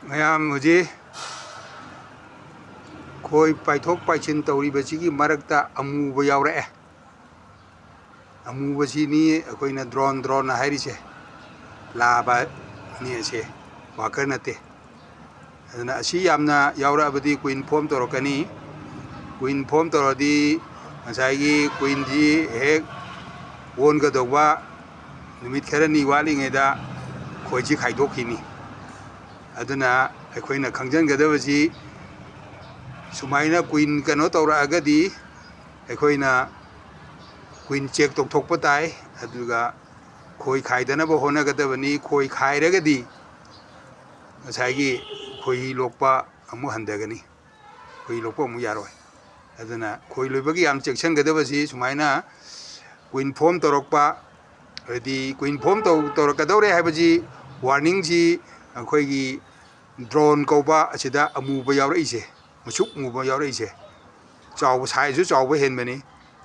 ꯃꯌꯥꯝ ꯍꯧꯖꯤꯛ ꯈꯣꯏ ꯄꯥꯏꯊꯣꯛ ꯄꯥꯏꯁꯤꯟ ꯇꯧꯔꯤꯕꯁꯤꯒꯤ ꯃꯔꯛꯇ ꯑꯃꯨꯕ ꯌꯥꯎꯔꯛꯑꯦ꯫ ꯑꯃꯨꯕꯁꯤꯅꯤ ꯑꯩꯈꯣꯏꯅ ꯗ꯭ꯔꯣꯟ ꯍꯥꯏꯔꯤꯁꯦ, ꯂꯥꯕꯅꯤ ꯑꯁꯦ, ꯋꯥꯀꯔ ꯅꯠꯇꯦ꯫ ꯑꯗꯨꯅ ꯑꯁꯤ ꯌꯥꯝꯅ ꯌꯥꯎꯔꯛꯑꯕꯗꯤ ꯀꯨꯏꯟ ꯐꯣꯝ ꯇꯧꯔꯛꯀꯅꯤ꯫ ꯀꯨꯏꯟ ꯐꯣꯝ ꯇꯧꯔꯗꯤ ꯉꯁꯥꯏꯒꯤ ꯀꯨꯏꯟꯁꯤ ꯍꯦꯛ ꯑꯣꯟꯒꯗꯧꯕ ꯅꯨꯃꯤꯠ ꯈꯔꯅꯤ ꯋꯥꯠꯂꯤꯉꯩꯗ ꯈꯣꯏꯁꯤ ꯈꯥꯏꯗꯣꯛꯈꯤꯅꯤ꯫ ꯑꯗꯨꯅ ꯑꯩꯈꯣꯏꯅ ꯈꯪꯖꯤꯟꯒꯗꯕꯁꯤ ꯁꯨꯃꯥꯏꯅ ꯀꯨꯏꯟ ꯀꯩꯅꯣ ꯇꯧꯔꯛꯑꯒꯗꯤ ꯑꯩꯈꯣꯏꯅ ꯀꯨꯏꯟ ꯆꯦꯛ ꯇꯧꯊꯣꯛꯄ ꯇꯥꯏ꯫ ꯑꯗꯨꯒ ꯈꯣꯏ ꯈꯥꯏꯗꯅꯕ ꯍꯣꯠꯅꯒꯗꯕꯅꯤ꯫ ꯈꯣꯏ ꯈꯥꯏꯔꯒꯗꯤ ꯉꯁꯥꯏꯒꯤ ꯈꯣꯏꯍꯤ ꯂꯣꯛꯄ ꯑꯃꯨꯛ ꯍꯟꯊꯒꯅꯤ, ꯈꯣꯏꯍꯤ ꯂꯣꯛꯄ ꯑꯃꯨꯛ ꯌꯥꯔꯣꯏ꯫ ꯑꯗꯨꯅ ꯈꯣꯏ ꯂꯣꯏꯕꯒꯤ ꯌꯥꯝ ꯆꯦꯛꯁꯤꯟꯒꯗꯕꯁꯤ ꯁꯨꯃꯥꯏꯅ ꯀꯨꯏꯟ ꯐꯣꯝ ꯇꯧꯔꯛꯄ, ꯍꯥꯏꯗꯤ ꯀꯨꯏꯟ ꯐꯣꯝ ꯇꯧꯔꯛꯀꯗꯧꯔꯦ ꯍꯥꯏꯕꯁꯤ ꯋꯥꯔꯅꯤꯡꯁꯤ ꯑꯩꯈꯣꯏꯒꯤ ꯗ꯭ꯔꯣꯟ ꯀꯧꯕ ꯑꯁꯤꯗ ꯑꯃꯨꯕ ꯌꯥꯎꯔꯛꯏꯁꯦ, ꯃꯨꯁꯨꯛ ꯃꯨꯕ ꯌꯥꯎꯔꯛꯏꯁꯦ, ꯆꯥꯎꯕ ꯁꯥꯏꯖꯁꯨ ꯆꯥꯎꯕ ꯍꯦꯟꯕꯅꯤ꯫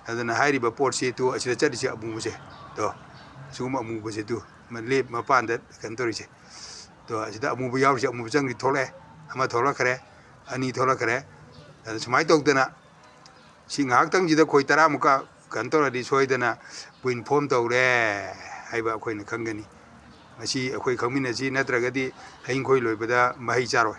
ꯑꯗꯨꯅ ꯍꯥꯏꯔꯤꯕ ꯄꯣꯠꯁꯤ ꯑꯁꯤꯗ ꯆꯠꯂꯤꯁꯦ ꯑꯃꯨꯕꯁꯦ ꯁꯤꯒꯨꯝꯕ ꯑꯃꯨꯕꯁꯦ ꯂꯦꯞ ꯃꯄꯥꯟꯗ ꯀꯩꯅꯣ ꯇꯧꯔꯤꯁꯦ ꯑꯁꯤꯗ ꯑꯃꯨꯕ ꯌꯥꯎꯔꯤꯁꯦ, ꯑꯃꯨꯕ ꯆꯪꯗꯤ ꯊꯣꯛꯂꯛꯑꯦ, ꯑꯃ ꯊꯣꯛꯂꯛꯈ꯭ꯔꯦ, ꯑꯅꯤ ꯊꯣꯛꯂꯛꯈ꯭ꯔꯦ꯫ ꯑꯗꯨ ꯁꯨꯃꯥꯏꯅ ꯇꯧꯗꯅ ꯁꯤ ꯉꯥꯏꯍꯥꯛꯇꯪꯁꯤꯗ ꯈꯣꯏ 10ꯃꯨꯛꯀ ꯀꯩꯅꯣ ꯇꯧꯔꯗꯤ ꯁꯣꯏꯗꯅ ꯀꯨꯏꯟ ꯐꯣꯝ ꯇꯧꯔꯦ ꯍꯥꯏꯕ ꯑꯩꯈꯣꯏꯅ ꯈꯪꯒꯅꯤ꯫ ꯃꯁꯤ ꯑꯩꯈꯣꯏ ꯈꯪꯃꯤꯟꯅꯁꯤ, ꯅꯠꯇ꯭ꯔꯒꯗꯤ ꯍꯌꯤꯡ ꯈꯣꯏ ꯂꯣꯏꯕꯗ ꯃꯍꯩ ꯆꯥꯔꯣꯏ꯫